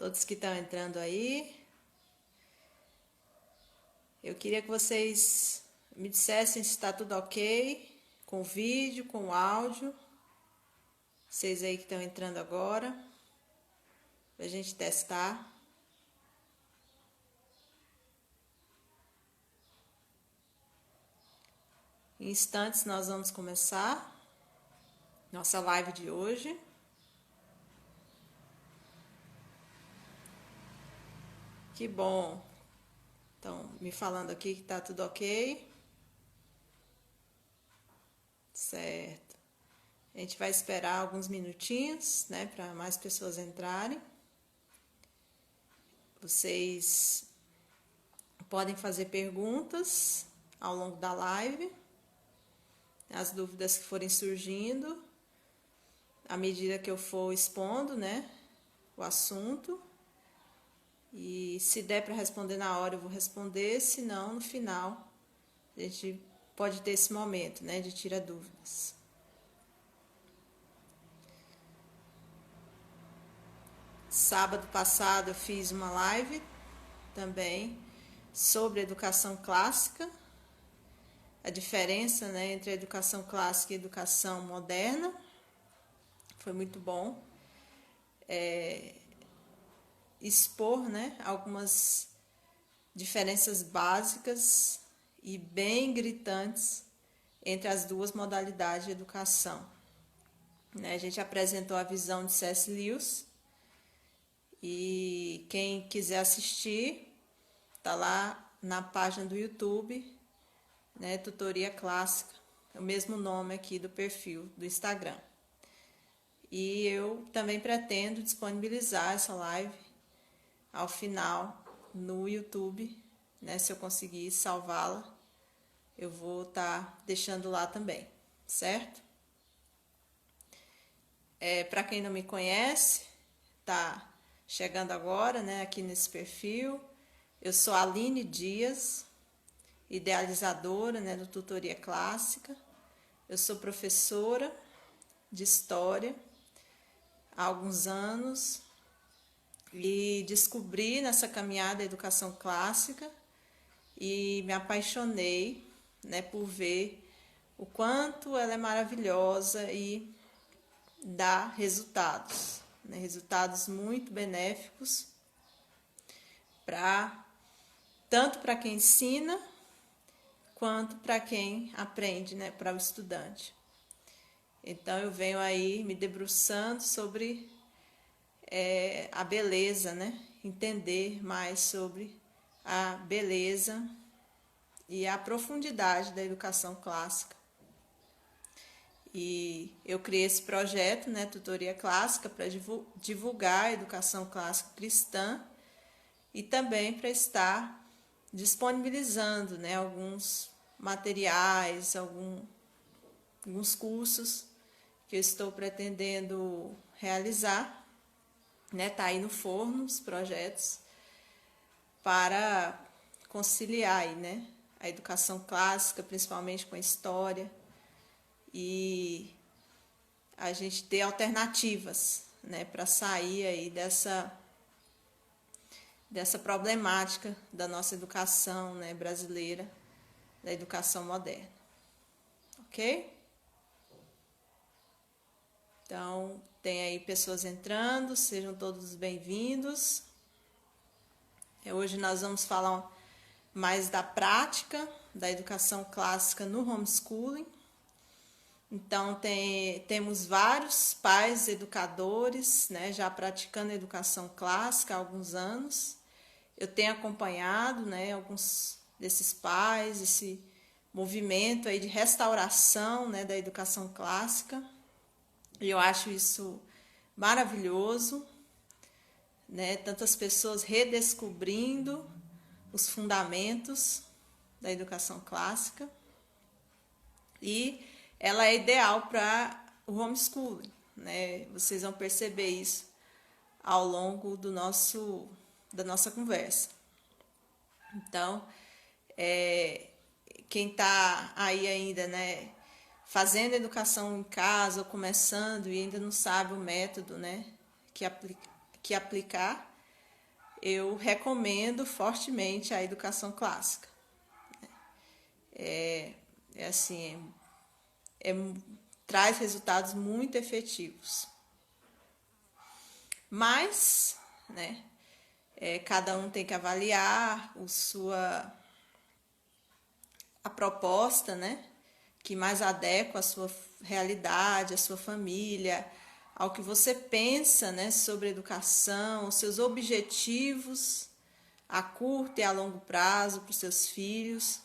todos que estão entrando aí. Eu queria que vocês me dissessem se está tudo ok, com o vídeo, com o áudio. Vocês aí que estão entrando agora, pra gente testar. Em instantes nós vamos começar nossa live de hoje. Que bom. Então, me falando aqui que tá tudo ok. Certo. A gente vai esperar alguns minutinhos, né, para mais pessoas entrarem. Vocês podem fazer perguntas ao longo da live, as dúvidas que forem surgindo, à medida que eu for expondo, né, o assunto. E se der para responder na hora, eu vou responder, se não, no final, a gente pode ter esse momento, né, de tirar dúvidas. Sábado passado eu fiz uma live também sobre educação clássica, a diferença, né, entre a educação clássica e a educação moderna. Foi muito bom expor, né, algumas diferenças básicas e bem gritantes entre as duas modalidades de educação. A gente apresentou a visão de C.S. Lewis e quem quiser assistir, tá lá na página do YouTube, né, Tutoria Clássica, é o mesmo nome aqui do perfil do Instagram. E eu também pretendo disponibilizar essa live ao final no YouTube, né, se eu conseguir salvá-la, eu vou estar deixando lá também, certo? Para quem não me conhece, tá chegando agora, né, aqui nesse perfil, eu sou Aline Dias, idealizadora, né, do Tutoria Clássica. Eu sou professora de História há alguns anos e descobri nessa caminhada a educação clássica e me apaixonei, né, por ver o quanto ela é maravilhosa e dá resultados, né, resultados muito benéficos tanto para quem ensina quanto para quem aprende, né, para o estudante. Então eu venho aí me debruçando sobre a beleza, né, entender mais sobre a beleza e a profundidade da educação clássica. E eu criei esse projeto, né, Tutoria Clássica, para divulgar a educação clássica cristã e também para estar disponibilizando, né, alguns materiais, alguns cursos que eu estou pretendendo realizar, né, tá aí no forno os projetos para conciliar aí, né, a educação clássica, principalmente com a história, e a gente ter alternativas, né, para sair aí dessa problemática da nossa educação, né, brasileira, da educação moderna. Ok? Então, tem aí pessoas entrando, sejam todos bem-vindos. Hoje nós vamos falar mais da prática da educação clássica no homeschooling. Então, temos vários pais educadores, né, já praticando a educação clássica há alguns anos. Eu tenho acompanhado, né, alguns desses pais, esse movimento aí de restauração, né, da educação clássica. E eu acho isso maravilhoso, né, tantas pessoas redescobrindo os fundamentos da educação clássica. E ela é ideal para o homeschooling, né? Vocês vão perceber isso ao longo da nossa conversa. Então, quem está aí ainda, né, fazendo educação em casa ou começando e ainda não sabe o método, né, que aplicar, eu recomendo fortemente a educação clássica. Assim, traz resultados muito efetivos. Mas, né, cada um tem que avaliar a proposta, né, que mais adequa à sua realidade, à sua família, ao que você pensa, né, sobre educação, os seus objetivos a curto e a longo prazo para os seus filhos.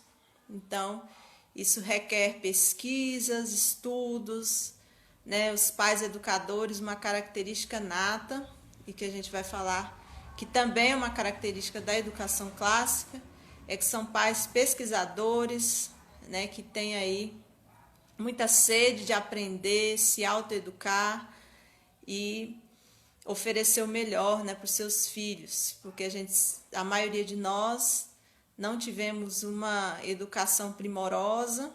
Então, isso requer pesquisas, estudos, né, os pais educadores, uma característica nata, e que a gente vai falar que também é uma característica da educação clássica, é que são pais pesquisadores, né, que têm aí muita sede de aprender, se autoeducar e oferecer o melhor, né, para os seus filhos, porque a maioria de nós não tivemos uma educação primorosa,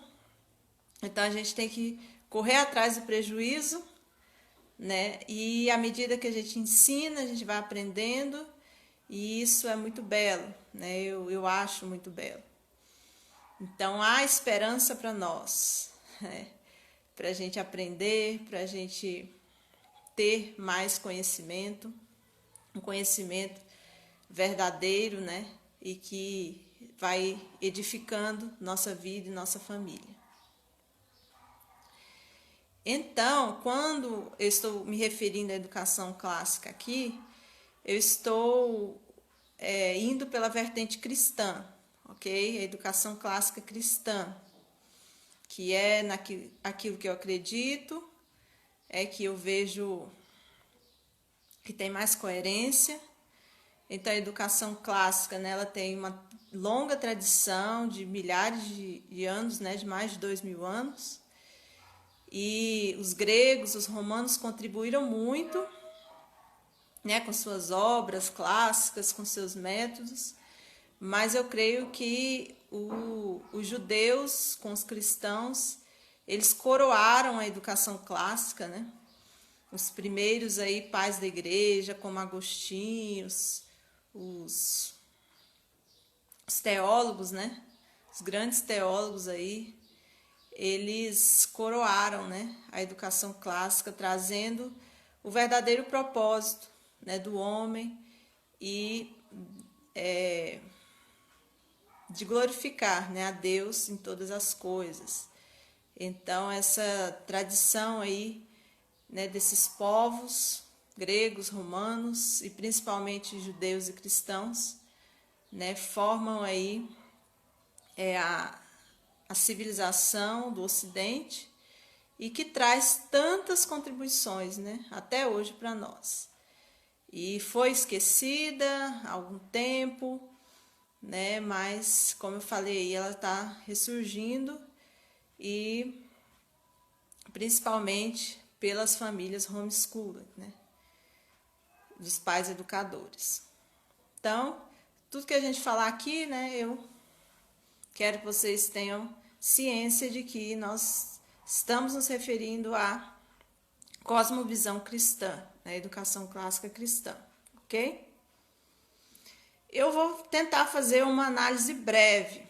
então a gente tem que correr atrás do prejuízo, né, e à medida que a gente ensina, a gente vai aprendendo, e isso é muito belo, né, eu acho muito belo. Então há esperança para nós, né, para a gente aprender, para a gente ter mais conhecimento, um conhecimento verdadeiro, né, e que vai edificando nossa vida e nossa família. Então, quando eu estou me referindo à educação clássica aqui, eu estou indo pela vertente cristã, ok? A educação clássica cristã, que é aquilo que eu acredito, é que eu vejo que tem mais coerência. Então, a educação clássica, né, ela tem uma longa tradição de milhares de anos, né, de mais de 2000 anos. E os gregos, os romanos contribuíram muito, né, com suas obras clássicas, com seus métodos. Mas eu creio que os judeus, com os cristãos, eles coroaram a educação clássica, né? Os primeiros aí pais da igreja, como Agostinho, os teólogos, né? Os grandes teólogos aí, eles coroaram, né, a educação clássica, trazendo o verdadeiro propósito, né, do homem e de glorificar, né, a Deus em todas as coisas. Então, essa tradição aí, né, desses povos gregos, romanos e principalmente judeus e cristãos, né, formam aí a civilização do Ocidente e que traz tantas contribuições, né, até hoje para nós. E foi esquecida há algum tempo, né, mas, como eu falei, ela está ressurgindo e principalmente pelas famílias homeschooling, né, dos pais educadores. Então, tudo que a gente falar aqui, né, eu quero que vocês tenham ciência de que nós estamos nos referindo à cosmovisão cristã, né, educação clássica cristã, ok? Eu vou tentar fazer uma análise breve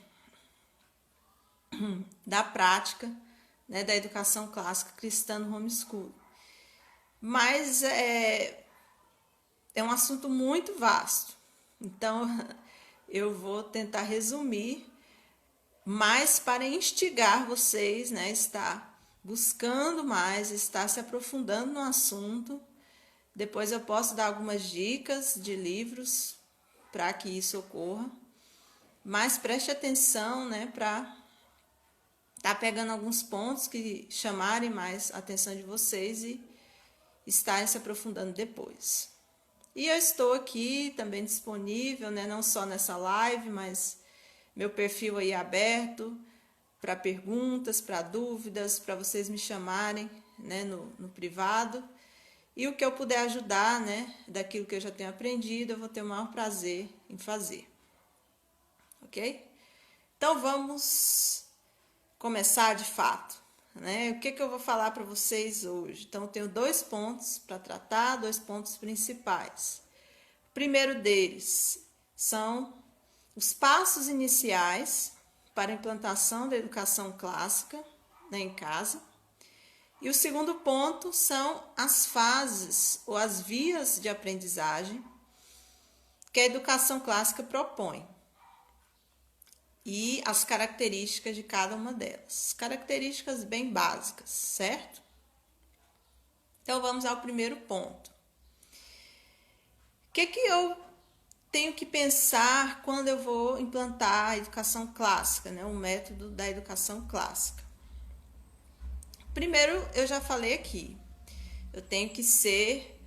da prática, né, da educação clássica cristã no homeschool. Mas é um assunto muito vasto, então eu vou tentar resumir, mas para instigar vocês, né, estar buscando mais, estar se aprofundando no assunto. Depois eu posso dar algumas dicas de livros para que isso ocorra, mas preste atenção, né, para estar pegando alguns pontos que chamarem mais a atenção de vocês e estarem se aprofundando depois. E eu estou aqui também disponível, né, não só nessa live, mas meu perfil aí é aberto para perguntas, para dúvidas, para vocês me chamarem, né, no privado. E o que eu puder ajudar, né, daquilo que eu já tenho aprendido, eu vou ter o maior prazer em fazer. Ok? Então vamos começar de fato, né? O que eu vou falar para vocês hoje? Então eu tenho 2 pontos para tratar, 2 pontos principais. O primeiro deles são os passos iniciais para a implantação da educação clássica, né, em casa. E o segundo ponto são as fases ou as vias de aprendizagem que a educação clássica propõe e as características de cada uma delas. Características bem básicas, certo? Então vamos ao primeiro ponto. O que eu tenho que pensar quando eu vou implantar a educação clássica, né? O método da educação clássica? Primeiro, eu já falei aqui, eu tenho que ser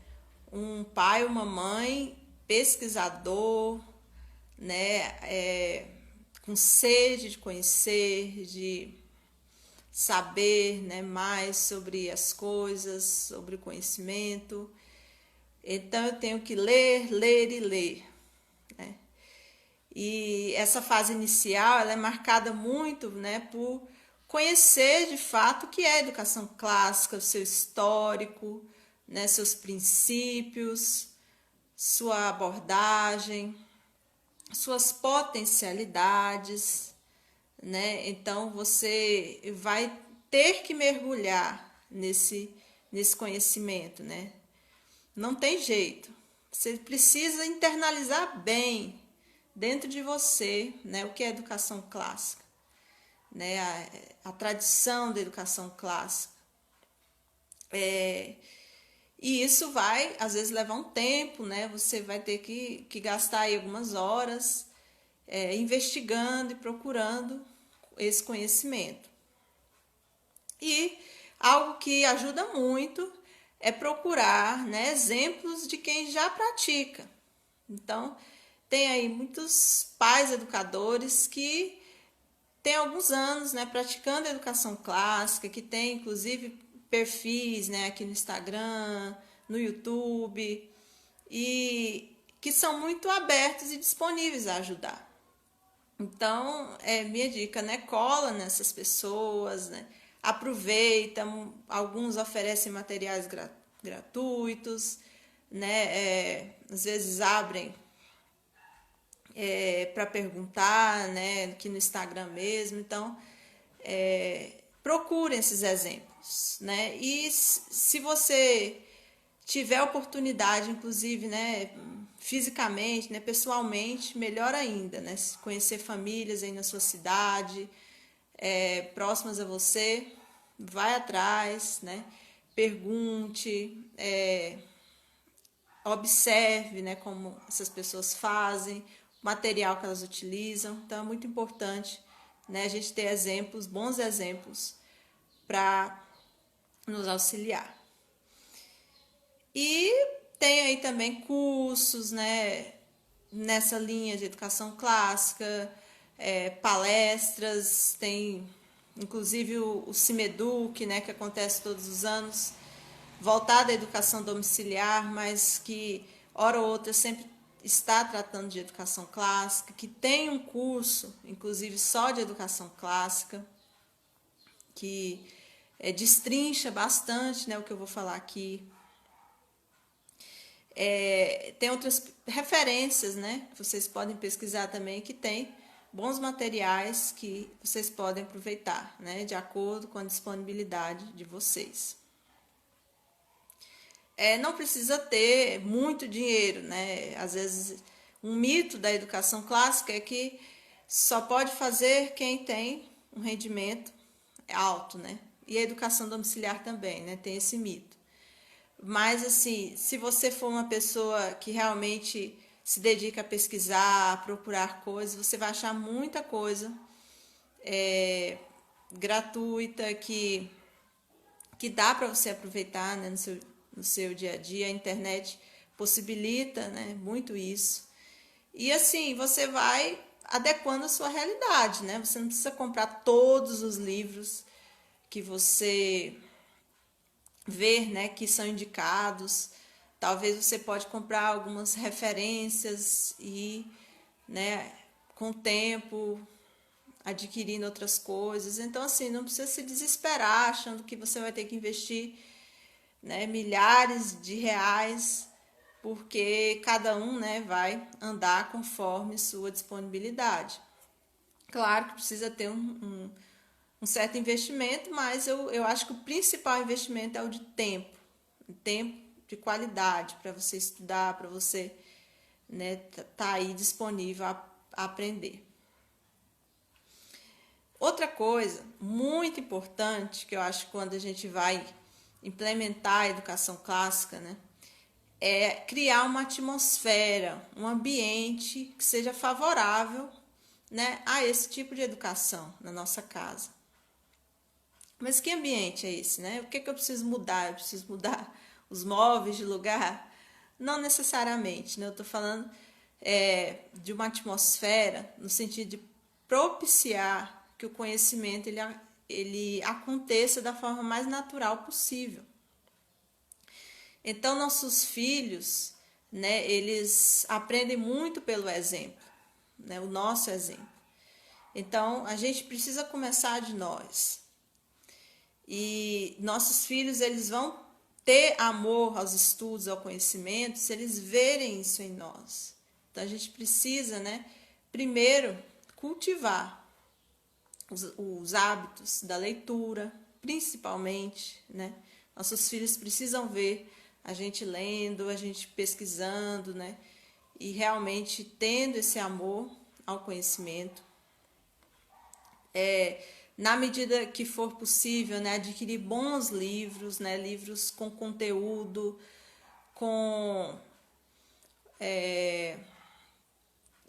um pai ou uma mãe pesquisador, né? Com sede de conhecer, de saber, né, mais sobre as coisas, sobre o conhecimento. Então eu tenho que ler, ler e ler, né? E essa fase inicial ela é marcada muito, né, por conhecer de fato o que é a educação clássica, o seu histórico, né, seus princípios, sua abordagem, suas potencialidades, né? Então você vai ter que mergulhar nesse conhecimento, né? Não tem jeito. Você precisa internalizar bem dentro de você, né, o que é educação clássica, né? A tradição da educação clássica. E isso vai, às vezes, levar um tempo, né? Você vai ter que gastar aí algumas horas investigando e procurando esse conhecimento. E algo que ajuda muito é procurar, né, exemplos de quem já pratica. Então, tem aí muitos pais educadores que têm alguns anos, né, praticando a educação clássica, que tem inclusive perfis, né, aqui no Instagram, no YouTube, e que são muito abertos e disponíveis a ajudar. Então, minha dica, né, cola nessas pessoas, né, aproveita, alguns oferecem materiais gratuitos, né, às vezes abrem para perguntar, né, aqui no Instagram mesmo. Então, procurem esses exemplos, né? E se você tiver oportunidade, inclusive, né, fisicamente, né, pessoalmente, melhor ainda, né? Conhecer famílias aí na sua cidade, próximas a você, vai atrás, né? Pergunte, observe, né, como essas pessoas fazem, o material que elas utilizam. Então é muito importante, né, a gente ter exemplos, bons exemplos, para nos auxiliar. E tem aí também cursos, né, nessa linha de educação clássica, palestras, tem inclusive o CIMEDUC, né, que acontece todos os anos, voltado à educação domiciliar, mas que, hora ou outra, sempre está tratando de educação clássica, que tem um curso, inclusive só de educação clássica, que destrincha bastante, né, o que eu vou falar aqui. Tem outras referências, né, que vocês podem pesquisar também, que tem bons materiais que vocês podem aproveitar, né, de acordo com a disponibilidade de vocês. Não precisa ter muito dinheiro, né? Às vezes, um mito da educação clássica é que só pode fazer quem tem um rendimento alto, né? E a educação domiciliar também, né? Tem esse mito. Mas, assim, se você for uma pessoa que realmente se dedica a pesquisar, a procurar coisas, você vai achar muita coisa gratuita que dá para você aproveitar, né, no seu dia a dia. A internet possibilita, né, muito isso. E assim, você vai adequando a sua realidade, né? Você não precisa comprar todos os livros que você vê, né, que são indicados. Talvez você pode comprar algumas referências e, né, com o tempo adquirindo outras coisas. Então, assim, não precisa se desesperar achando que você vai ter que investir, né, milhares de reais porque cada um, né, vai andar conforme sua disponibilidade. Claro que precisa ter um certo investimento, mas eu acho que o principal investimento é o de tempo de qualidade para você estudar, para você, né, tá aí disponível a aprender. Outra coisa muito importante que eu acho que quando a gente vai implementar a educação clássica, né, é criar uma atmosfera, um ambiente que seja favorável, né, a esse tipo de educação na nossa casa. Mas que ambiente é esse, né? O que eu preciso mudar? Eu preciso mudar os móveis de lugar? Não necessariamente, né? Eu estou falando de uma atmosfera no sentido de propiciar que o conhecimento ele aconteça da forma mais natural possível. Então, nossos filhos, né, eles aprendem muito pelo exemplo, né, o nosso exemplo. Então, a gente precisa começar de nós. E nossos filhos, eles vão ter amor aos estudos, ao conhecimento, se eles verem isso em nós. Então, a gente precisa, né, primeiro, cultivar os hábitos da leitura, principalmente, né? Nossos filhos precisam ver a gente lendo, a gente pesquisando, né? E realmente tendo esse amor ao conhecimento. Na medida que for possível, né, adquirir bons livros, né, livros com conteúdo, com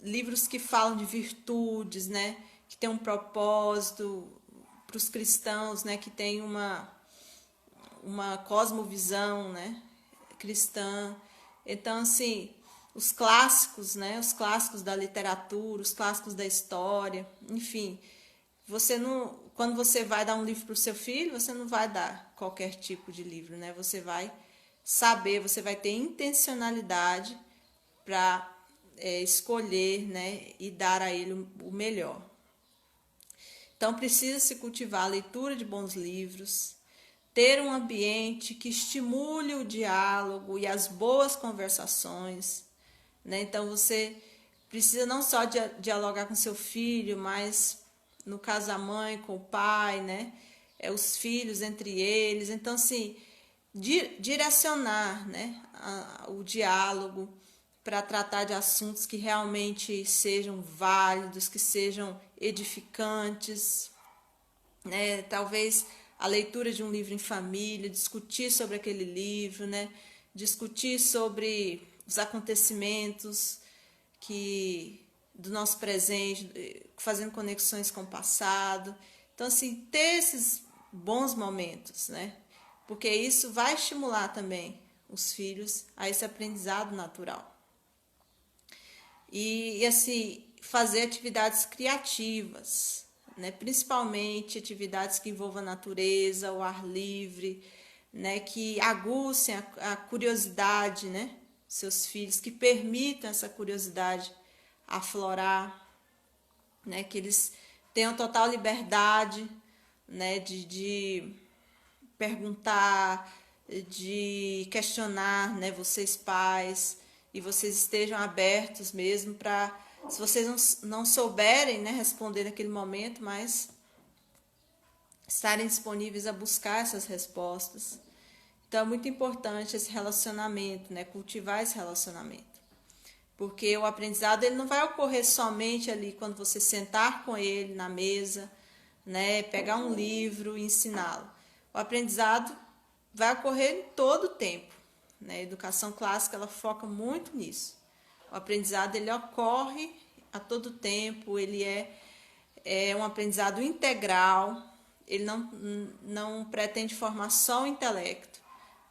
livros que falam de virtudes, né, que tem um propósito para os cristãos, né, que tem uma cosmovisão, né, cristã. Então, assim, os clássicos, né, os clássicos da literatura, os clássicos da história, enfim, você não, quando você vai dar um livro para o seu filho, você não vai dar qualquer tipo de livro, né? Você vai saber, você vai ter intencionalidade para escolher, né, e dar a ele o melhor. Então, precisa se cultivar a leitura de bons livros, ter um ambiente que estimule o diálogo e as boas conversações, né? Então, você precisa não só dialogar com seu filho, mas no caso a mãe com o pai, né? Os filhos entre eles. Então, assim, direcionar, né, o diálogo para tratar de assuntos que realmente sejam válidos, que sejam edificantes, né? Talvez a leitura de um livro em família, discutir sobre aquele livro, né? Discutir sobre os acontecimentos do nosso presente, fazendo conexões com o passado. Então, assim, ter esses bons momentos, né? Porque isso vai estimular também os filhos a esse aprendizado natural. E assim, fazer atividades criativas, né? Principalmente atividades que envolvam a natureza, o ar livre, né? Que aguçem a curiosidade, né? Seus filhos, que permitam essa curiosidade aflorar, né? Que eles tenham total liberdade, né? De perguntar, de questionar, né? Vocês pais, e vocês estejam abertos mesmo para, se vocês não souberem, né, responder naquele momento, mas estarem disponíveis a buscar essas respostas. Então é muito importante esse relacionamento, né, cultivar esse relacionamento. Porque o aprendizado ele não vai ocorrer somente ali quando você sentar com ele na mesa, né, pegar um livro e ensiná-lo. O aprendizado vai ocorrer em todo o tempo. Né? A educação clássica ela foca muito nisso. O aprendizado ele ocorre a todo tempo, ele é um aprendizado integral, ele não pretende formar só o intelecto,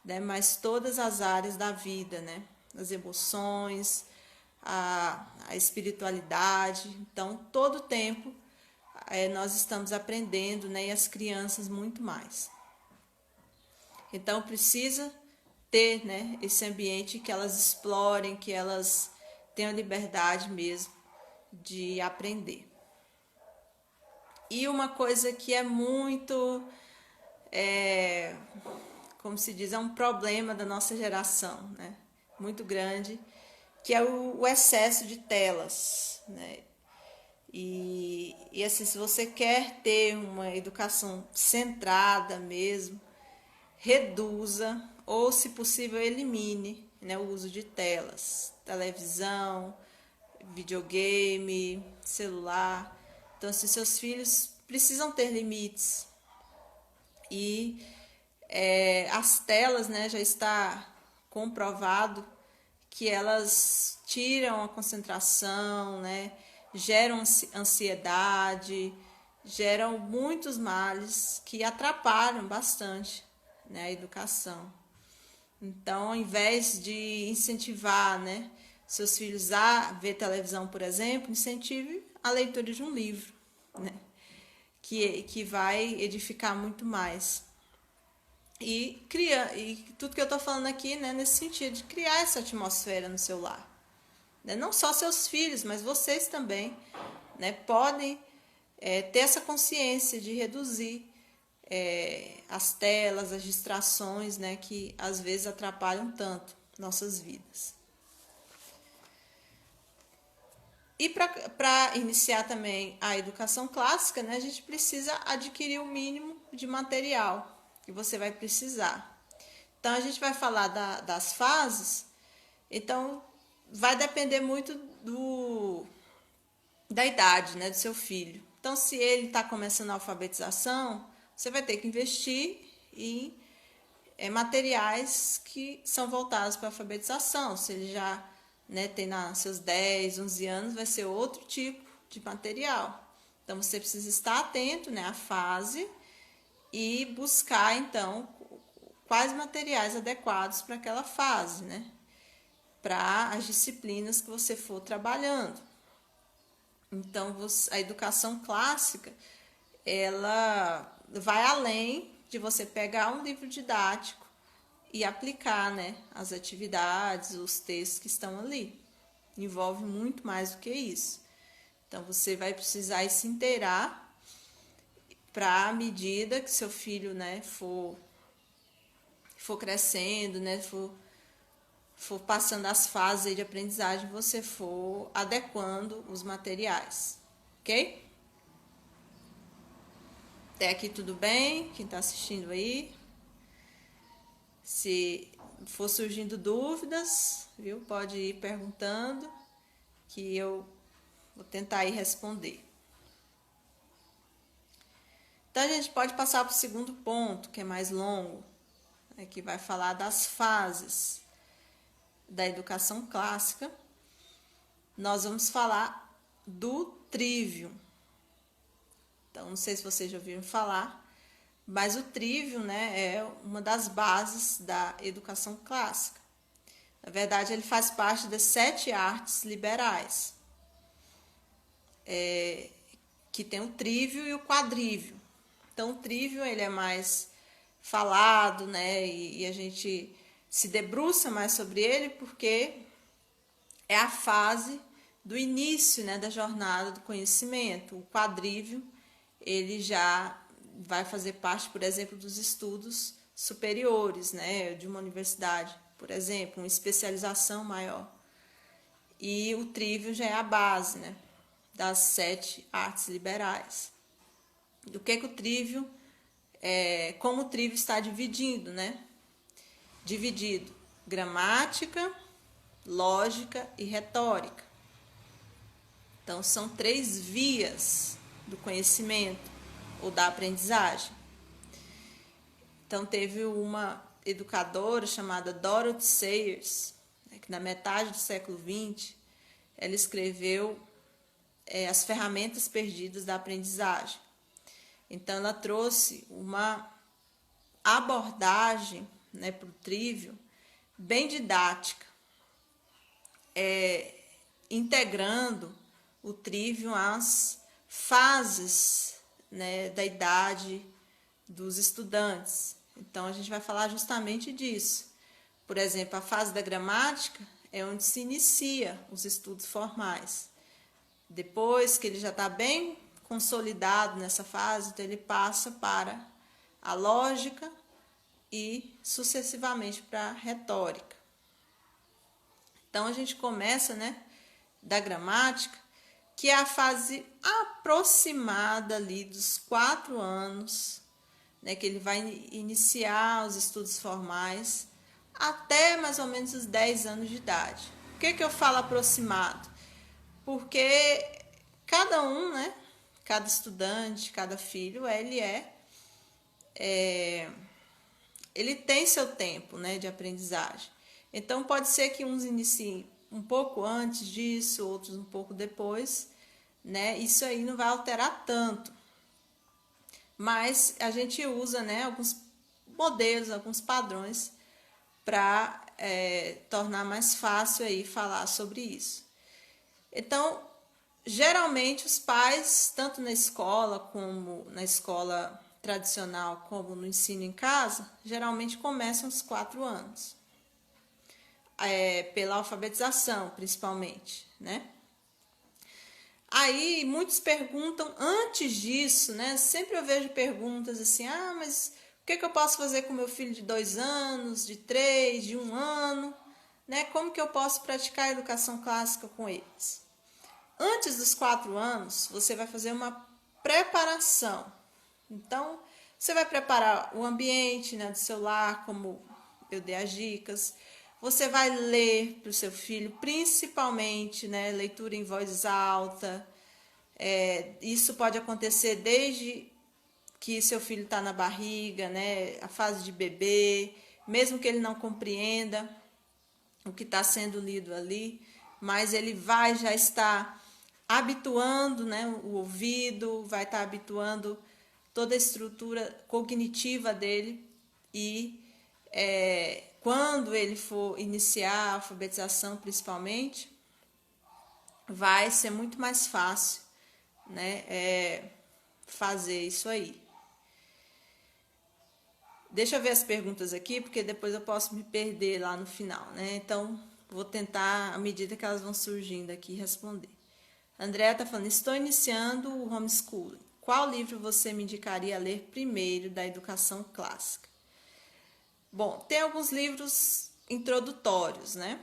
né? Mas todas as áreas da vida, né? As emoções, a espiritualidade. Então, todo o tempo nós estamos aprendendo, né? E as crianças muito mais. Então, precisa ter, né, esse ambiente que elas explorem, que elas tenham liberdade mesmo de aprender. E uma coisa que é muito, como se diz, é um problema da nossa geração, né? muito grande, que é o excesso de telas, né? E assim, se você quer ter uma educação centrada mesmo, reduza ou, se possível, elimine, né, o uso de telas, televisão, videogame, celular. Então, assim, seus filhos precisam ter limites. E as telas, né, já está comprovado que elas tiram a concentração, né, geram ansiedade, geram muitos males que atrapalham bastante, né, a educação. Então, ao invés de incentivar, né, seus filhos a ver televisão, por exemplo, incentive a leitura de um livro, né, que vai edificar muito mais. E tudo que eu estou falando aqui, né, nesse sentido, de criar essa atmosfera no seu lar. Né? Não só seus filhos, mas vocês também, né, podem ter essa consciência de reduzir as telas, as distrações, né, que às vezes atrapalham tanto nossas vidas. E para iniciar também a educação clássica, né, a gente precisa adquirir o mínimo de material que você vai precisar. Então, a gente vai falar das fases, então vai depender muito da idade, né, do seu filho. Então, se ele está começando a alfabetização, você vai ter que investir em materiais que são voltados para a alfabetização. Se ele já, né, tem seus 10, 11 anos, vai ser outro tipo de material. Então, você precisa estar atento, né, à fase e buscar, então, quais materiais adequados para aquela fase, né, para as disciplinas que você for trabalhando. Então, a educação clássica, ela vai além de você pegar um livro didático e aplicar, né, as atividades, os textos que estão ali. Envolve muito mais do que isso. Então, você vai precisar se inteirar para, à medida que seu filho, né, for crescendo, né, for passando as fases de aprendizagem, você for adequando os materiais, ok? Até aqui tudo bem? Quem está assistindo aí? Se for surgindo dúvidas, viu? Pode ir perguntando que eu vou tentar ir responder. Então, a gente pode passar para o segundo ponto, que é mais longo, né, que vai falar das fases da educação clássica. Nós vamos falar do trivium. Então, não sei se vocês já ouviram falar, mas o trivium, né, é uma das bases da educação clássica. Na verdade, ele faz parte das 7 artes liberais, que tem o trívio e o quadrívio. Então, o trívio ele é mais falado, né, e a gente se debruça mais sobre ele porque é a fase do início, né, da jornada do conhecimento. O quadrívio ele já vai fazer parte, por exemplo, dos estudos superiores, né, de uma universidade, por exemplo, uma especialização maior. E o trívio já é a base, né, das 7 artes liberais. O que o trívio, como o trívio está dividindo, né? Dividido gramática, lógica e retórica. Então, são 3 vias do conhecimento ou da aprendizagem. Então, teve uma educadora chamada Dorothy Sayers, né, que na metade do século XX, ela escreveu As Ferramentas Perdidas da Aprendizagem. Então, ela trouxe uma abordagem, né, para o trívio bem didática, integrando o trívio às fases, né, da idade dos estudantes. Então, a gente vai falar justamente disso. Por exemplo, a fase da gramática é onde se inicia os estudos formais. Depois que ele já está bem consolidado nessa fase, então ele passa para a lógica e sucessivamente para a retórica. Então, a gente começa, né, da gramática, que é a fase aproximada ali dos 4 anos, né, que ele vai iniciar os estudos formais, até mais ou menos os 10 anos de idade. Por que eu falo aproximado? Porque cada um, né, cada estudante, cada filho, ele tem seu tempo, né, de aprendizagem. Então, pode ser que uns iniciem um pouco antes disso, outros um pouco depois, né? Isso aí não vai alterar tanto. Mas a gente usa, né, alguns modelos, alguns padrões para tornar mais fácil aí falar sobre isso. Então, geralmente os pais, tanto na escola como na escola tradicional, como no ensino em casa, geralmente começam aos 4 anos. Pela alfabetização, principalmente, né? Aí muitos perguntam antes disso, né? Sempre eu vejo perguntas assim: ah, mas o que eu posso fazer com meu filho de 2 anos, de 3, de 1 ano, né? Como que eu posso praticar a educação clássica com eles? Antes dos 4 anos, você vai fazer uma preparação. Então, você vai preparar o ambiente, né, do seu lar, como eu dei as dicas. Você vai ler para o seu filho, principalmente, né, leitura em voz alta. Isso pode acontecer desde que seu filho está na barriga, né, a fase de bebê, mesmo que ele não compreenda o que está sendo lido ali, mas ele vai já estar habituando, né, o ouvido, vai estar habituando toda a estrutura cognitiva dele e quando ele for iniciar a alfabetização, principalmente, vai ser muito mais fácil, né, fazer isso aí. Deixa eu ver as perguntas aqui, porque depois eu posso me perder lá no final, né? Então, vou tentar, à medida que elas vão surgindo aqui, responder. A Andréa está falando: estou iniciando o homeschooling. Qual livro você me indicaria a ler primeiro da educação clássica? Bom, tem alguns livros introdutórios, né?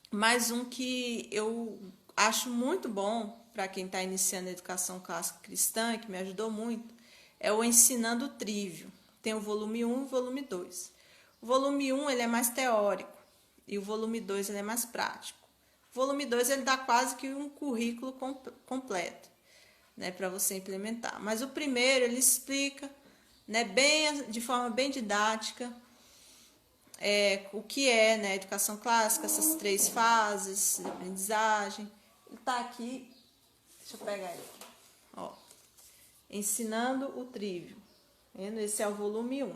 Mas um que eu acho muito bom para quem está iniciando a educação clássica cristã, que me ajudou muito, é o Ensinando o Trívio. Tem o volume 1 e o volume 2. O volume 1 ele é mais teórico e o volume 2 ele é mais prático. O volume 2 ele dá quase que um currículo completo, né, para você implementar. Mas o primeiro ele explica, né, de forma bem didática, o que é, né, educação clássica, essas 3 fases de aprendizagem. Ele está aqui, deixa eu pegar ele aqui, ó, Ensinando o Trívio. Esse é o volume 1.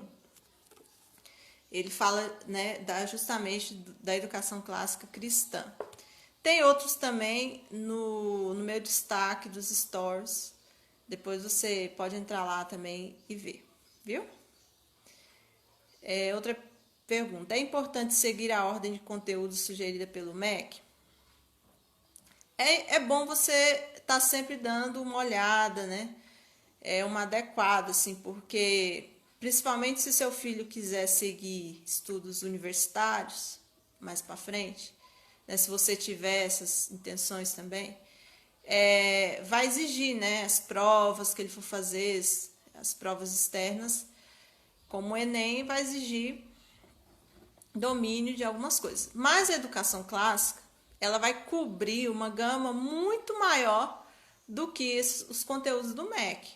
Ele fala, né, justamente da educação clássica cristã. Tem outros também no meu destaque dos stores. Depois você pode entrar lá também e ver, viu? Outra pergunta: é importante seguir a ordem de conteúdo sugerida pelo MEC? É bom você estar sempre dando uma olhada, né? Uma adequada, assim, porque principalmente se seu filho quiser seguir estudos universitários mais para frente, né, se você tiver essas intenções também, vai exigir, né, as provas que ele for fazer, as provas externas, como o Enem, vai exigir domínio de algumas coisas. Mas a educação clássica, ela vai cobrir uma gama muito maior do que os conteúdos do MEC.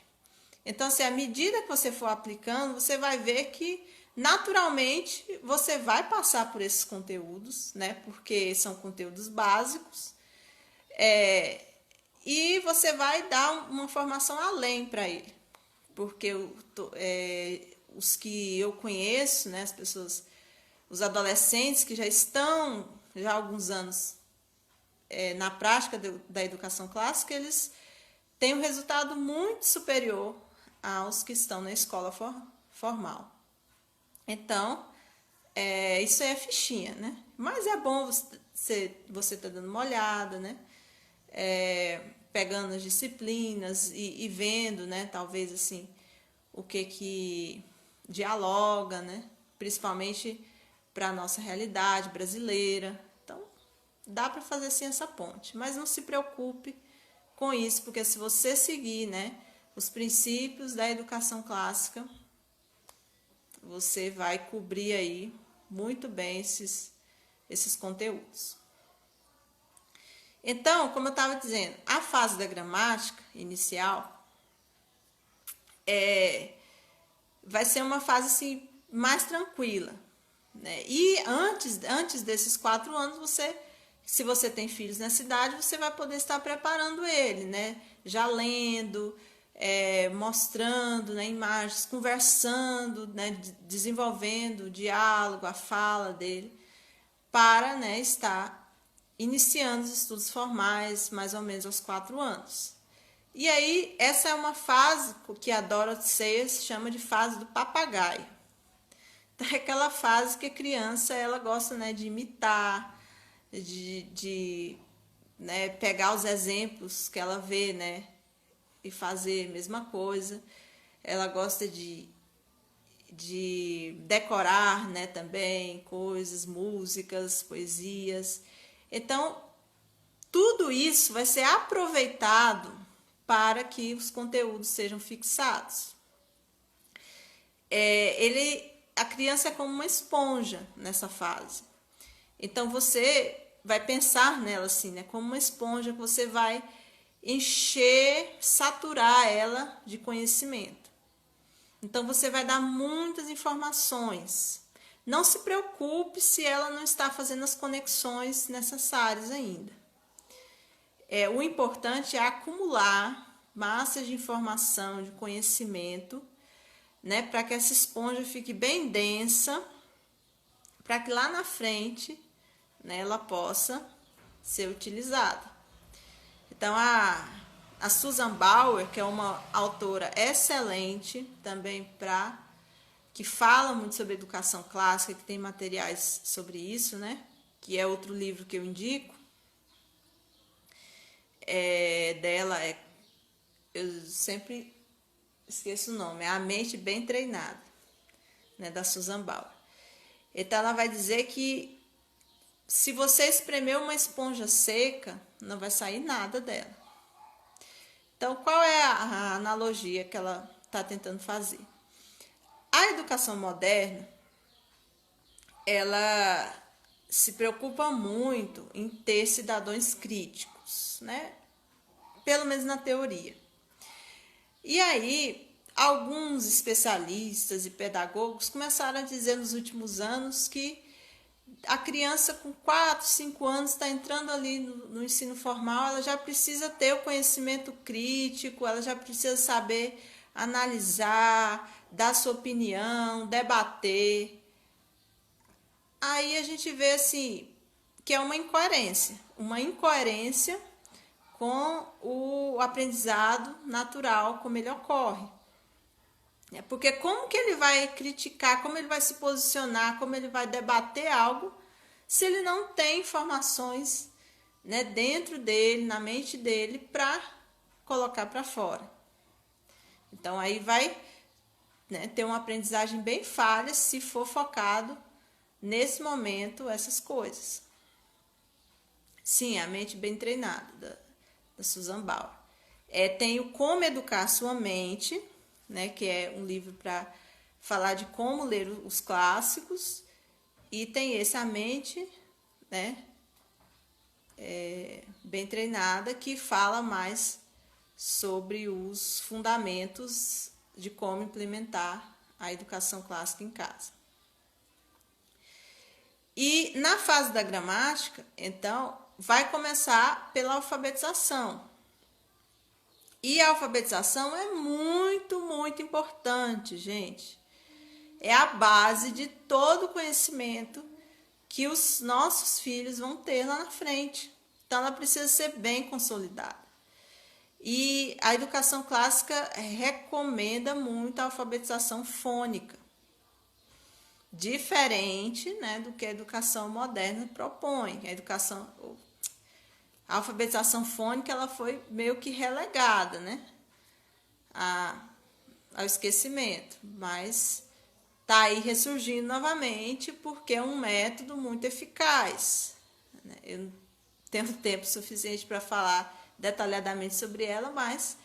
Então, assim, à medida que você for aplicando, você vai ver que, naturalmente, você vai passar por esses conteúdos, né? Porque são conteúdos básicos. E você vai dar uma formação além para ele. Porque os que eu conheço, né, as pessoas, os adolescentes que já estão já há alguns anos na prática da educação clássica, eles têm um resultado muito superior aos que estão na escola formal. Então, isso é fichinha, né? Mas é bom você tá dando uma olhada, né? Pegando as disciplinas e vendo, né? Talvez, assim, o que dialoga, né? Principalmente para a nossa realidade brasileira. Então, dá para fazer sim essa ponte, mas não se preocupe com isso, porque se você seguir, né, os princípios da educação clássica, você vai cobrir aí muito bem esses conteúdos. Então, como eu estava dizendo, a fase da gramática inicial vai ser uma fase assim, mais tranquila, né? E antes desses 4 anos, se você tem filhos nessa idade, você vai poder estar preparando ele, né? Já lendo, mostrando, né, imagens, conversando, né, desenvolvendo o diálogo, a fala dele, para, né, estar iniciando os estudos formais mais ou menos aos 4 anos. E aí, essa é uma fase que a Dorothy Sayers chama de fase do papagaio. Então, é aquela fase que a criança ela gosta, né, de imitar, né, pegar os exemplos que ela vê, né, e fazer a mesma coisa. Ela gosta de decorar, né, também coisas, músicas, poesias. Então, tudo isso vai ser aproveitado para que os conteúdos sejam fixados. A criança é como uma esponja nessa fase. Então, você vai pensar nela assim, né, como uma esponja que você vai encher, saturar ela de conhecimento. Então, você vai dar muitas informações. Não se preocupe se ela não está fazendo as conexões necessárias ainda. O importante é acumular massas de informação, de conhecimento, né, para que essa esponja fique bem densa, para que lá na frente, né, ela possa ser utilizada. Então, a Susan Bauer, que é uma autora excelente também que fala muito sobre educação clássica, que tem materiais sobre isso, né, que é outro livro que eu indico, dela eu sempre esqueço o nome, é A Mente Bem Treinada, né, da Susan Bauer. Então, ela vai dizer que se você espremer uma esponja seca, não vai sair nada dela. Então, qual é a analogia que ela está tentando fazer? A educação moderna, ela se preocupa muito em ter cidadãos críticos, né? Pelo menos na teoria. E aí, alguns especialistas e pedagogos começaram a dizer nos últimos anos que a criança com 4, 5 anos está entrando ali no ensino formal, ela já precisa ter o conhecimento crítico, ela já precisa saber analisar, dar sua opinião, debater. Aí a gente vê assim que é uma incoerência com o aprendizado natural, como ele ocorre. Porque como que ele vai criticar, como ele vai se posicionar, como ele vai debater algo, se ele não tem informações, né, dentro dele, na mente dele, para colocar para fora. Então, aí vai, né, ter uma aprendizagem bem falha se for focado, nesse momento, essas coisas. Sim, A Mente Bem Treinada, da Susan Bauer. Tem o Como Educar Sua Mente, né, que é um livro para falar de como ler os clássicos, e tem esse A Mente, né, bem treinada, que fala mais sobre os fundamentos de como implementar a educação clássica em casa. E na fase da gramática, então, vai começar pela alfabetização. E a alfabetização é muito, muito importante, gente. É a base de todo o conhecimento que os nossos filhos vão ter lá na frente. Então, ela precisa ser bem consolidada. E a educação clássica recomenda muito a alfabetização fônica. Diferente, né, do que a educação moderna propõe. A alfabetização fônica ela foi meio que relegada, né, ao esquecimento, mas está aí ressurgindo novamente porque é um método muito eficaz. tendo tempo suficiente para falar detalhadamente sobre ela, mas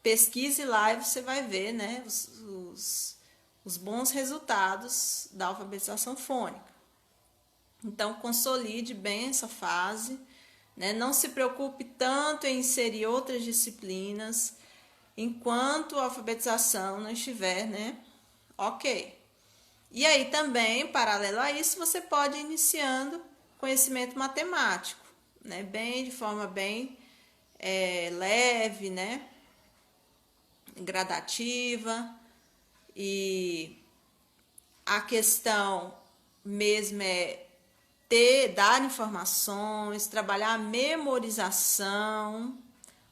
pesquise lá e você vai ver, né, os bons resultados da alfabetização fônica. Então, consolide bem essa fase, né? Não se preocupe tanto em inserir outras disciplinas enquanto a alfabetização não estiver, né, ok. E aí também, paralelo a isso, você pode ir iniciando conhecimento matemático, né, de forma bem leve, né, gradativa, e a questão mesmo é dar informações, trabalhar a memorização,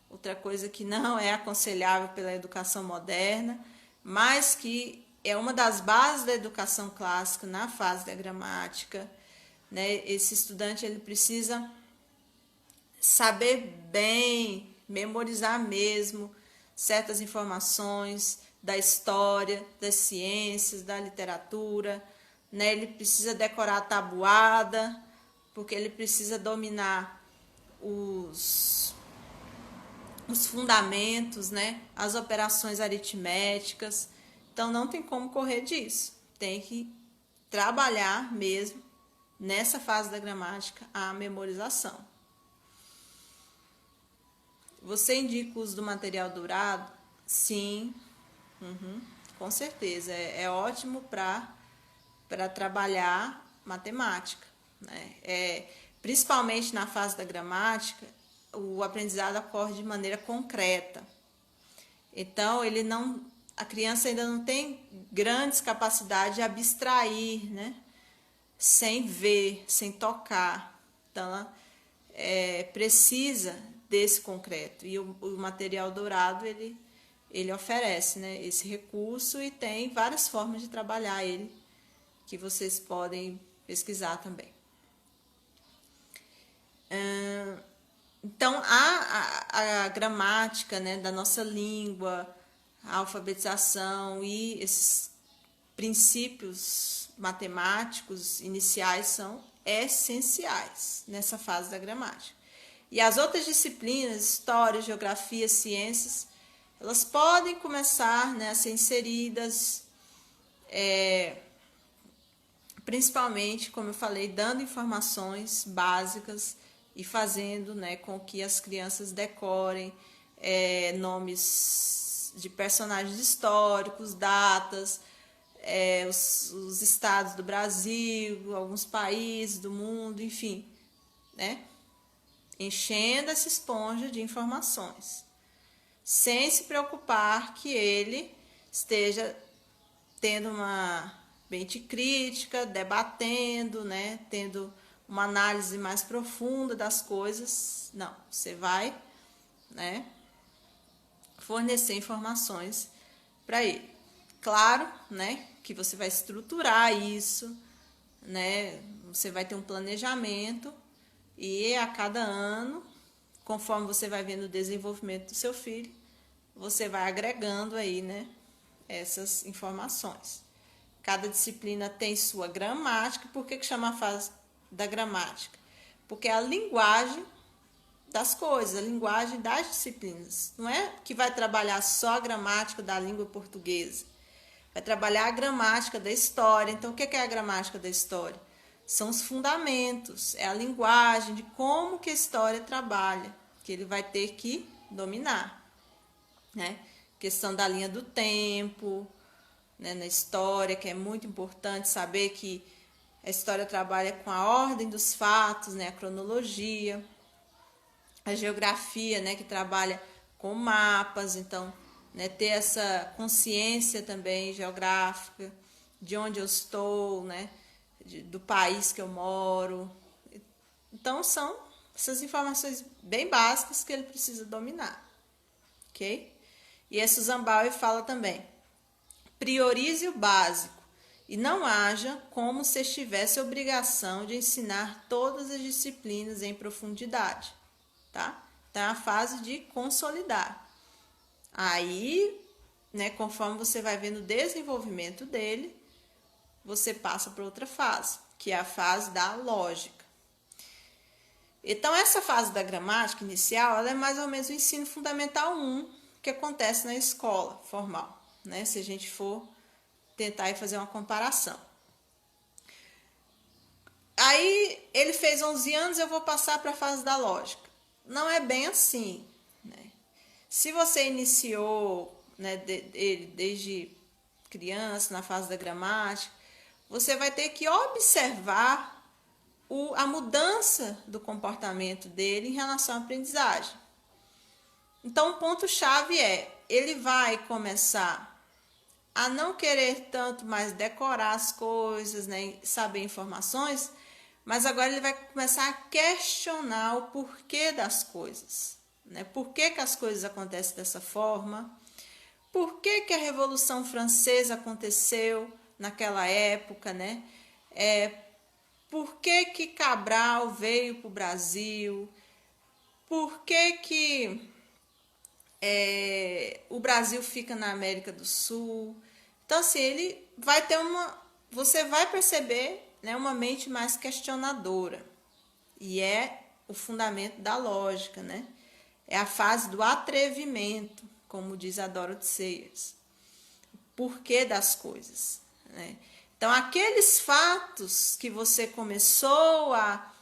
outra coisa que não é aconselhável pela educação moderna, mas que é uma das bases da educação clássica na fase da gramática, né? Esse estudante ele precisa saber bem, memorizar mesmo certas informações da história, das ciências, da literatura, né? Ele precisa decorar a tabuada, porque ele precisa dominar os fundamentos, né? As operações aritméticas. Então não tem como correr disso. Tem que trabalhar mesmo nessa fase da gramática a memorização. Você indica o uso do material dourado? Sim, com certeza. É ótimo para trabalhar matemática, né? Principalmente na fase da gramática, o aprendizado ocorre de maneira concreta. Então, a criança ainda não tem grandes capacidades de abstrair, né? Sem ver, sem tocar. Então, ela precisa desse concreto. E o material dourado, ele oferece, né, esse recurso, e tem várias formas de trabalhar ele, que vocês podem pesquisar também. Então, a gramática, né, da nossa língua, a alfabetização e esses princípios matemáticos iniciais são essenciais nessa fase da gramática. E as outras disciplinas, história, geografia, ciências, elas podem começar, né, a ser inseridas, principalmente, como eu falei, dando informações básicas e fazendo, né, com que as crianças decorem nomes de personagens históricos, datas, os estados do Brasil, alguns países do mundo, enfim, né? Enchendo essa esponja de informações, sem se preocupar que ele esteja tendo uma mente crítica, debatendo, né, tendo uma análise mais profunda das coisas. Não, você vai, né, fornecer informações para ele. Claro, né, que você vai estruturar isso, né, você vai ter um planejamento, e a cada ano, conforme você vai vendo o desenvolvimento do seu filho, você vai agregando aí, né, essas informações. Cada disciplina tem sua gramática. Por que chama a fase da gramática? Porque é a linguagem das coisas, a linguagem das disciplinas. Não é que vai trabalhar só a gramática da língua portuguesa. Vai trabalhar a gramática da história. Então, o que é a gramática da história? São os fundamentos, é a linguagem de como que a história trabalha, que ele vai ter que dominar, né? Questão da linha do tempo, né, na história, que é muito importante saber que a história trabalha com a ordem dos fatos, né, a cronologia. A geografia, né, que trabalha com mapas, então, né, ter essa consciência também geográfica de onde eu estou, né, do país que eu moro. Então, são essas informações bem básicas que ele precisa dominar, ok? E a Susan Bauer fala também: priorize o básico e não haja como se estivesse obrigação de ensinar todas as disciplinas em profundidade, tá? Então, é a fase de consolidar. Aí, né, conforme você vai vendo o desenvolvimento dele, você passa para outra fase, que é a fase da lógica. Então, essa fase da gramática inicial, ela é mais ou menos o ensino fundamental 1, que acontece na escola formal, né? Se a gente for tentar aí fazer uma comparação. Aí, ele fez 11 anos, eu vou passar para a fase da lógica. Não é bem assim, né? Se você iniciou, né, desde criança, na fase da gramática, você vai ter que observar a mudança do comportamento dele em relação à aprendizagem. Então, o ponto-chave ele vai começar a não querer tanto mais decorar as coisas, né, saber informações, mas agora ele vai começar a questionar o porquê das coisas, né? Por que as coisas acontecem dessa forma? Por que a Revolução Francesa aconteceu naquela época, né? Por que Cabral veio para o Brasil? Por que o Brasil fica na América do Sul? Então, assim, ele vai ter você vai perceber, né, uma mente mais questionadora. E é o fundamento da lógica, né? É a fase do atrevimento, como diz a Dorothy Sayers. O porquê das coisas, né? Então, aqueles fatos que você começou a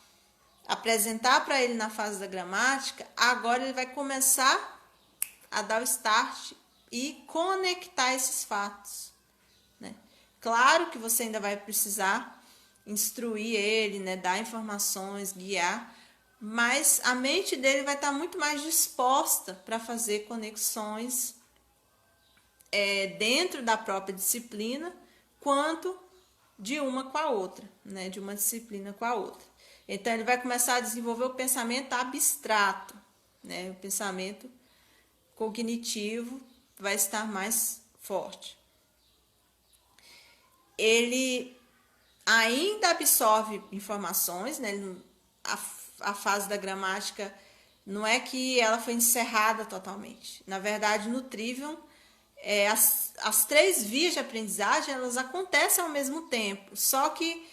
apresentar para ele na fase da gramática, agora ele vai começar a dar o start e conectar esses fatos, né? Claro que você ainda vai precisar instruir ele, né, dar informações, guiar, mas a mente dele vai estar muito mais disposta para fazer conexões dentro da própria disciplina, quanto de uma com a outra, né, de uma disciplina com a outra. Então, ele vai começar a desenvolver o pensamento abstrato, né, o pensamento cognitivo vai estar mais forte. Ele ainda absorve informações, né? A fase da gramática não é que ela foi encerrada totalmente. Na verdade, no Trivium, as 3 vias de aprendizagem, elas acontecem ao mesmo tempo, só que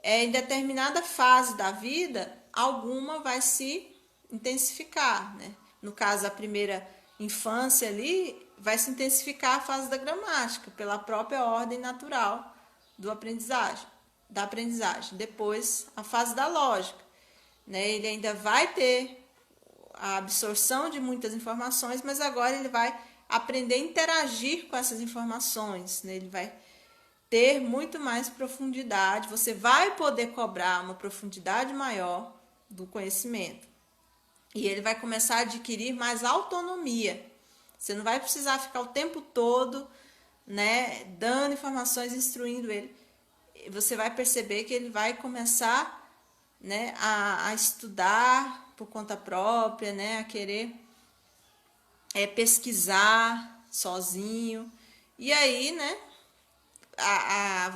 em determinada fase da vida, alguma vai se intensificar, né? No caso, a primeira infância ali, vai se intensificar a fase da gramática, pela própria ordem natural da aprendizagem. Depois, a fase da lógica, né? Ele ainda vai ter a absorção de muitas informações, mas agora ele vai aprender a interagir com essas informações, né? Ele vai ter muito mais profundidade, você vai poder cobrar uma profundidade maior do conhecimento. E ele vai começar a adquirir mais autonomia. Você não vai precisar ficar o tempo todo, né, dando informações, instruindo ele. Você vai perceber que ele vai começar, né, a estudar por conta própria, né, a querer pesquisar sozinho. E aí, né,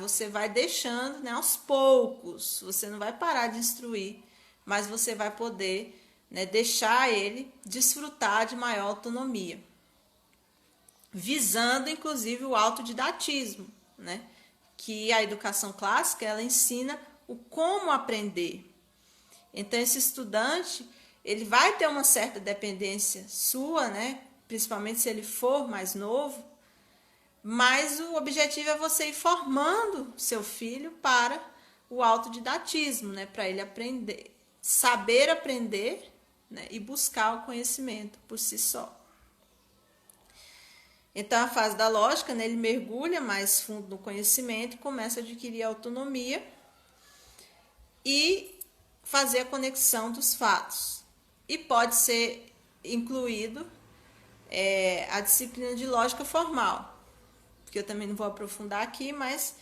você vai deixando, né, aos poucos. Você não vai parar de instruir, mas você vai poder, né, deixar ele desfrutar de maior autonomia, visando inclusive o autodidatismo, né, que a educação clássica ela ensina o como aprender. Então esse estudante ele vai ter uma certa dependência sua, né, principalmente se ele for mais novo, mas o objetivo é você ir formando seu filho para o autodidatismo, né, para ele aprender, saber aprender, né, e buscar o conhecimento por si só. Então, a fase da lógica, né, ele mergulha mais fundo no conhecimento e começa a adquirir autonomia e fazer a conexão dos fatos. E pode ser incluído a disciplina de lógica formal, que eu também não vou aprofundar aqui, mas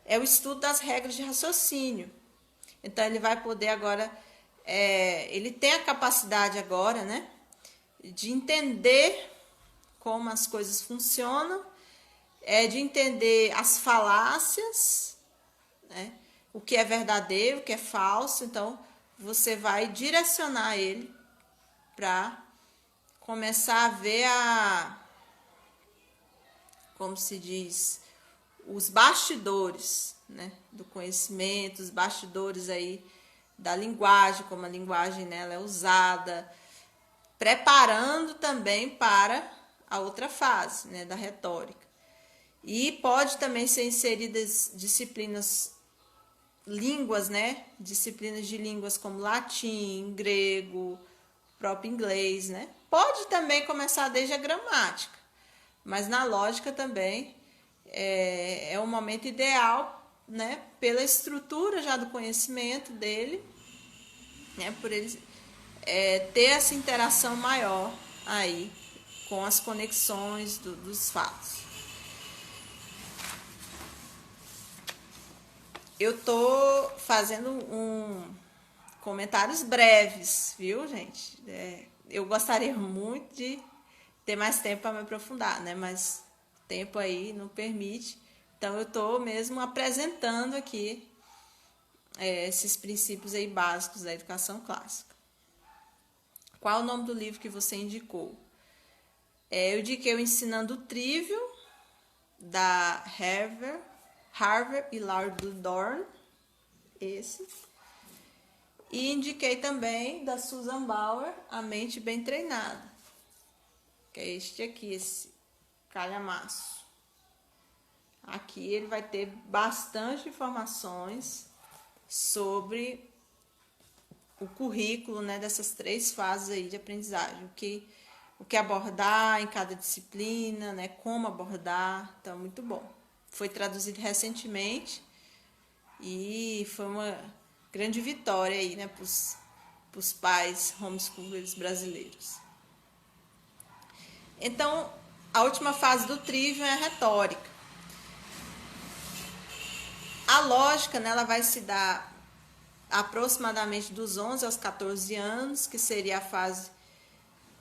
é o estudo das regras de raciocínio. Então, ele vai poder agora, ele tem a capacidade agora, né, de entender como as coisas funcionam, de entender as falácias, né, o que é verdadeiro, o que é falso. Então, você vai direcionar ele para começar a ver como se diz, os bastidores, né, do conhecimento, os bastidores aí da linguagem, como a linguagem nela é usada, preparando também para a outra fase, né, da retórica. E pode também ser inseridas disciplinas, línguas, né, disciplinas de línguas como latim, grego, próprio inglês, né. Pode também começar desde a gramática, mas na lógica também é o momento ideal, né, pela estrutura já do conhecimento dele, né, por ele ter essa interação maior aí com as conexões dos fatos. Eu tô fazendo comentários breves, viu, gente? Eu gostaria muito de ter mais tempo para me aprofundar, né? Mas o tempo aí não permite. Então, eu tô mesmo apresentando aqui esses princípios aí básicos da educação clássica. Qual o nome do livro que você indicou? Eu indiquei o Ensinando o Trivium, da Harvard e Laura Bluedorn, esse. E indiquei também da Susan Bauer, A Mente Bem Treinada, que é este aqui, esse calhamaço. Aqui ele vai ter bastante informações sobre o currículo, né, dessas 3 fases aí de aprendizagem, o que abordar em cada disciplina, né, como abordar, então muito bom. Foi traduzido recentemente e foi uma grande vitória aí, né, para os pais homeschoolers brasileiros. Então, a última fase do trivium é a retórica. A lógica, né, ela vai se dar aproximadamente dos 11 aos 14 anos, que seria a fase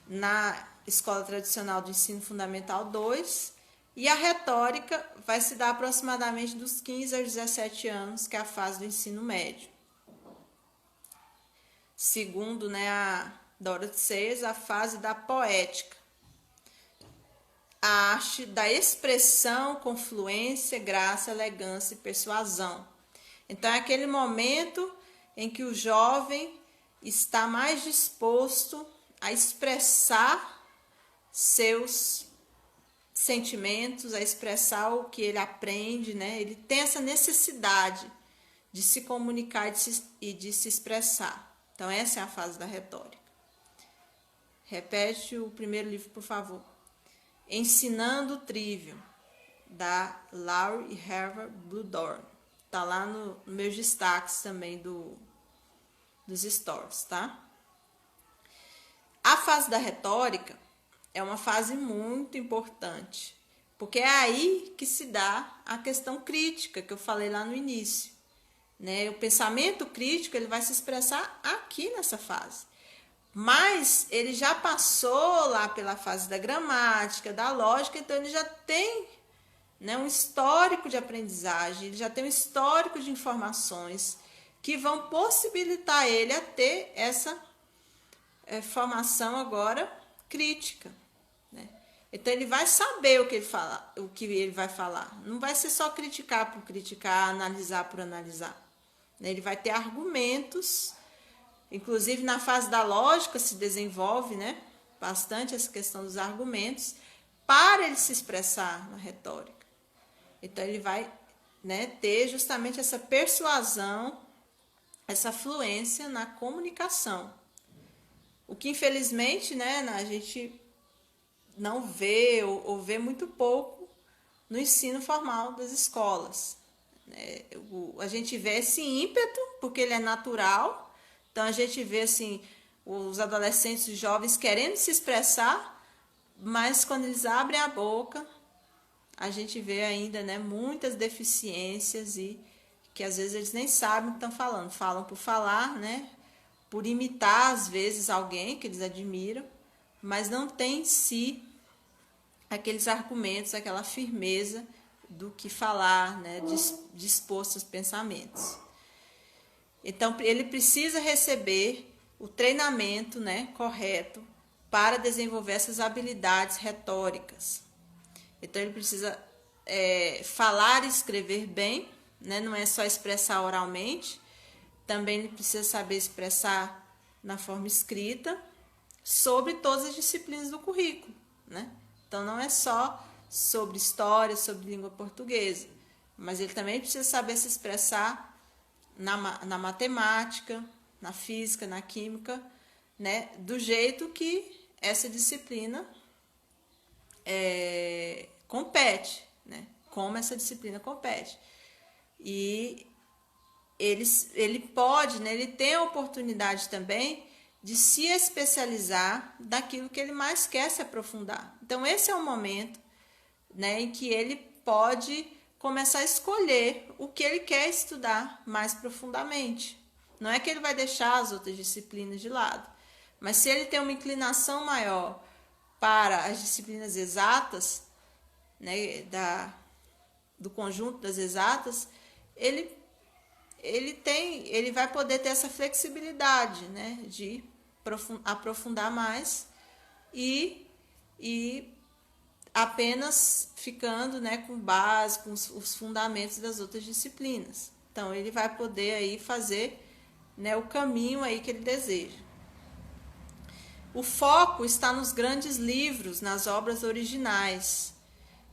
na Escola Tradicional do Ensino Fundamental 2, e a retórica vai se dar aproximadamente dos 15 aos 17 anos, que é a fase do ensino médio. Segundo, né, a Dorothy Sayers, a fase da poética, a arte da expressão com fluência, graça, elegância e persuasão. Então, é aquele momento em que o jovem está mais disposto a expressar seus sentimentos, a expressar o que ele aprende, né? Ele tem essa necessidade de se comunicar e de se expressar. Então, essa é a fase da retórica. Repete o primeiro livro, por favor. Ensinando o Trivium, da Laura e Harvard Bluedorn. Está lá nos meus destaques também dos stories, tá? A fase da retórica é uma fase muito importante, porque é aí que se dá a questão crítica que eu falei lá no início, né? O pensamento crítico ele vai se expressar aqui nessa fase, mas ele já passou lá pela fase da gramática, da lógica, então ele já tem, né, um histórico de aprendizagem, ele já tem um histórico de informações que vão possibilitar ele a ter essa formação agora crítica, né? Então ele vai saber o que ele vai falar. Não vai ser só criticar por criticar, analisar por analisar. Ele vai ter argumentos, inclusive na fase da lógica se desenvolve, né, bastante essa questão dos argumentos para ele se expressar na retórica. Então ele vai, né, ter justamente essa persuasão, essa fluência na comunicação. O que infelizmente, né, a gente não vê ou vê muito pouco no ensino formal das escolas. A gente vê esse ímpeto, porque ele é natural, então a gente vê assim, os adolescentes e jovens querendo se expressar, mas quando eles abrem a boca, a gente vê ainda, né, muitas deficiências e que às vezes eles nem sabem o que estão falando, falam por falar, né, por imitar às vezes alguém que eles admiram, mas não tem em si aqueles argumentos, aquela firmeza do que falar, né, disposto aos pensamentos. Então, ele precisa receber o treinamento, né, correto para desenvolver essas habilidades retóricas. Então, ele precisa falar e escrever bem, né, não é só expressar oralmente, também ele precisa saber expressar na forma escrita sobre todas as disciplinas do currículo, né? Então, não é só sobre história, sobre língua portuguesa, mas ele também precisa saber se expressar na matemática, na física, na química, né? Do jeito que essa disciplina compete, né? Como essa disciplina compete. E ele pode, né? Ele tem a oportunidade também de se especializar daquilo que ele mais quer se aprofundar. Então, esse é o momento, né, em que ele pode começar a escolher o que ele quer estudar mais profundamente. Não é que ele vai deixar as outras disciplinas de lado, mas se ele tem uma inclinação maior para as disciplinas exatas, né, do conjunto das exatas, ele vai poder ter essa flexibilidade, né, de aprofundar mais e apenas ficando, né, com base, com os fundamentos das outras disciplinas. Então, ele vai poder aí fazer, né, o caminho aí que ele deseja. O foco está nos grandes livros, nas obras originais.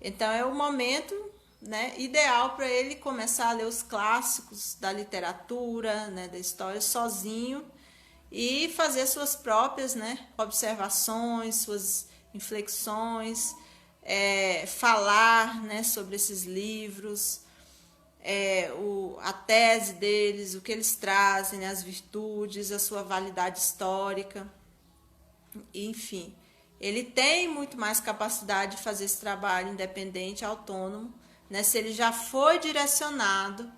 Então, é o momento, né, ideal para ele começar a ler os clássicos da literatura, né, da história sozinho e fazer suas próprias, né, observações, suas inflexões, falar, né, sobre esses livros, a tese deles, o que eles trazem, né, as virtudes, a sua validade histórica, enfim. Ele tem muito mais capacidade de fazer esse trabalho independente, autônomo, né, se ele já foi direcionado,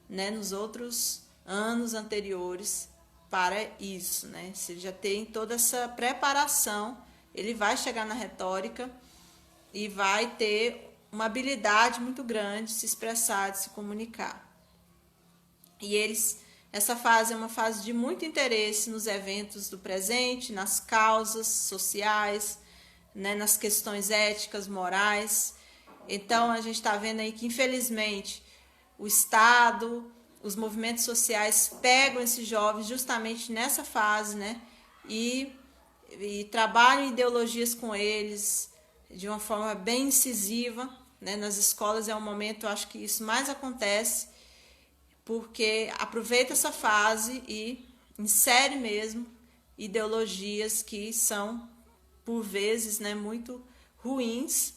né, nos outros anos anteriores para isso, né? Se ele já tem toda essa preparação, ele vai chegar na retórica e vai ter uma habilidade muito grande de se expressar, de se comunicar. E essa fase é uma fase de muito interesse nos eventos do presente, nas causas sociais, né, nas questões éticas, morais. Então, a gente está vendo aí que, infelizmente, o Estado, os movimentos sociais pegam esses jovens justamente nessa fase, né, e trabalham ideologias com eles de uma forma bem incisiva, né? Nas escolas é um momento, eu acho que isso mais acontece, porque aproveita essa fase e insere mesmo ideologias que são, por vezes, né, muito ruins,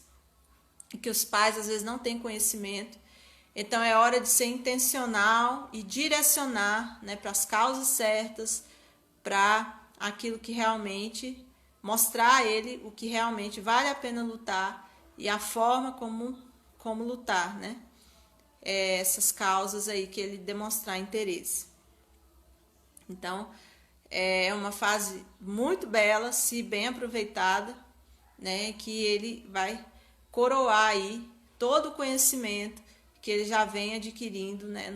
e que os pais às vezes não têm conhecimento. Então é hora de ser intencional e direcionar, né, para as causas certas, para aquilo que realmente mostrar a ele o que realmente vale a pena lutar e a forma como lutar, né? Essas causas aí que ele demonstrar interesse. Então, é uma fase muito bela, se bem aproveitada, né? Que ele vai coroar aí todo o conhecimento que ele já vem adquirindo, né?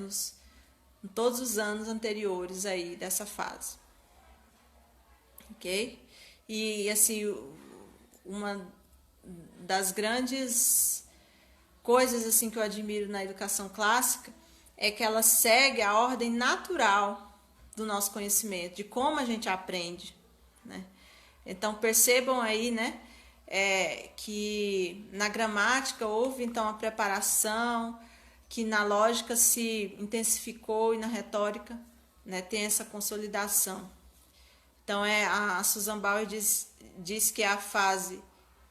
Em todos os anos anteriores aí dessa fase. Ok? E, assim, uma das grandes coisas assim que eu admiro na educação clássica é que ela segue a ordem natural do nosso conhecimento, de como a gente aprende, né? Então, percebam aí, né, que na gramática houve, então, a preparação, que na lógica se intensificou e na retórica, né, tem essa consolidação. Então, a Susan Bauer diz que a fase,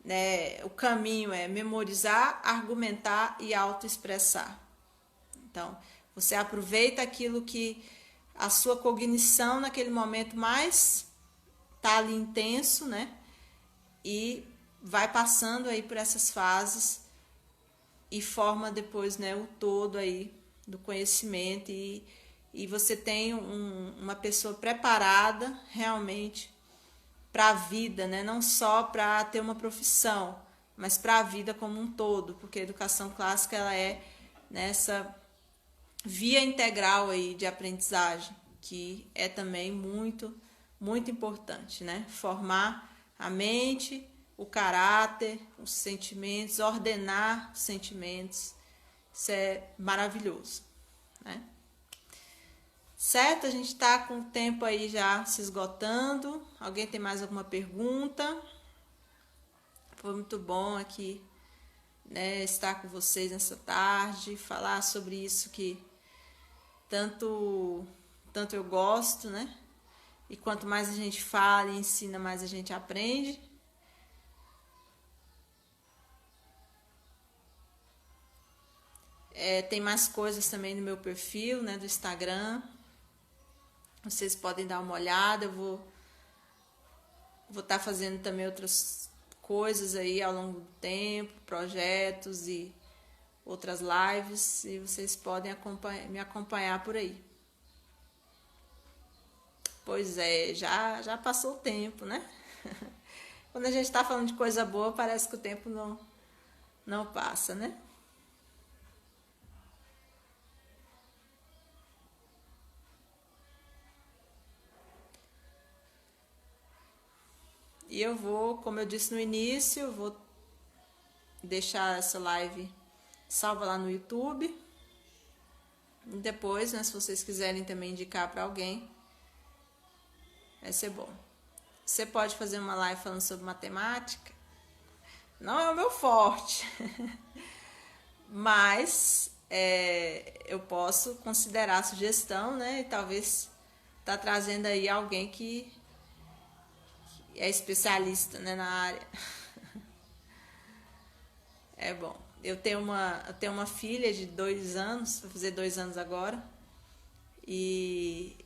né, o caminho é memorizar, argumentar e autoexpressar. Então, você aproveita aquilo que a sua cognição naquele momento mais está ali intenso, né? E vai passando aí por essas fases e forma depois, né, o todo aí do conhecimento e você tem uma pessoa preparada realmente para a vida, né? Não só para ter uma profissão, mas para a vida como um todo, porque a educação clássica ela é nessa via integral aí de aprendizagem, que é também muito, muito importante, né? Formar a mente, o caráter, os sentimentos, ordenar os sentimentos, isso é maravilhoso, né? Certo? A gente está com o tempo aí já se esgotando. Alguém tem mais alguma pergunta? Foi muito bom aqui, né, estar com vocês nessa tarde, falar sobre isso que tanto eu gosto, né? E quanto mais a gente fala e ensina, mais a gente aprende. Tem mais coisas também no meu perfil, né, do Instagram. Vocês podem dar uma olhada. Eu vou estar fazendo também outras coisas aí ao longo do tempo, projetos e outras lives, e vocês podem me acompanhar por aí. Pois é, já passou o tempo, né? Quando a gente está falando de coisa boa, parece que o tempo não passa, né? E eu vou, como eu disse no início, eu vou deixar essa live salva lá no YouTube. E depois, né, se vocês quiserem também indicar para alguém, vai ser bom. Você pode fazer uma live falando sobre matemática. Não é o meu forte, mas eu posso considerar a sugestão, né? E talvez tá trazendo aí alguém que é especialista, né, na área. É bom. Eu tenho uma filha de 2 anos, vai fazer 2 anos agora, e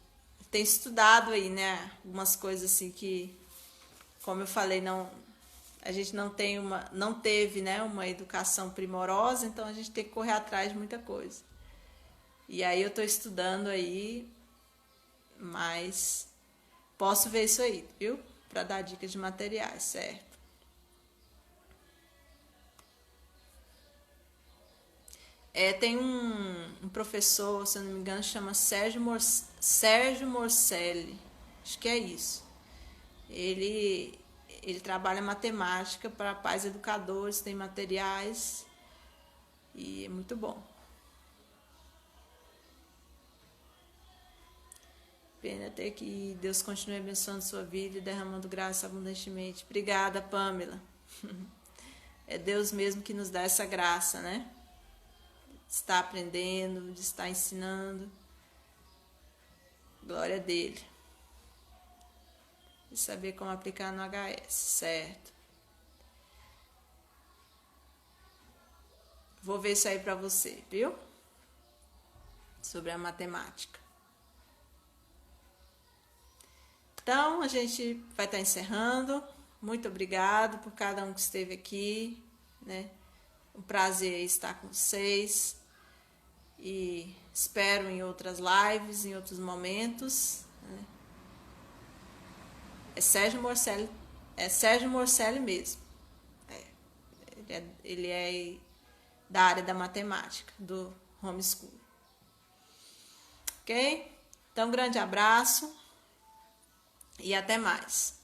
tenho estudado aí, né, algumas coisas assim que, como eu falei, a gente não teve, né, uma educação primorosa, então a gente tem que correr atrás de muita coisa. E aí eu estou estudando aí, mas posso ver isso aí, viu? Para dar dicas de materiais, certo? Tem um professor, se eu não me engano, chama Sérgio Morcelli. Acho que é isso. Ele trabalha matemática para pais educadores, tem materiais e é muito bom. Pena ter que Deus continue abençoando sua vida e derramando graça abundantemente. Obrigada, Pamela. É Deus mesmo que nos dá essa graça, né? De estar aprendendo, de estar ensinando. Glória a dele. E saber como aplicar no HS, certo? Vou ver isso aí para você, viu? Sobre a matemática. Então, a gente vai estar encerrando. Muito obrigado por cada um que esteve aqui, né? Um prazer estar com vocês. E espero em outras lives, em outros momentos. Né? É Sérgio Morcelli mesmo. Ele é da área da matemática, do homeschool. Ok? Então, um grande abraço e até mais.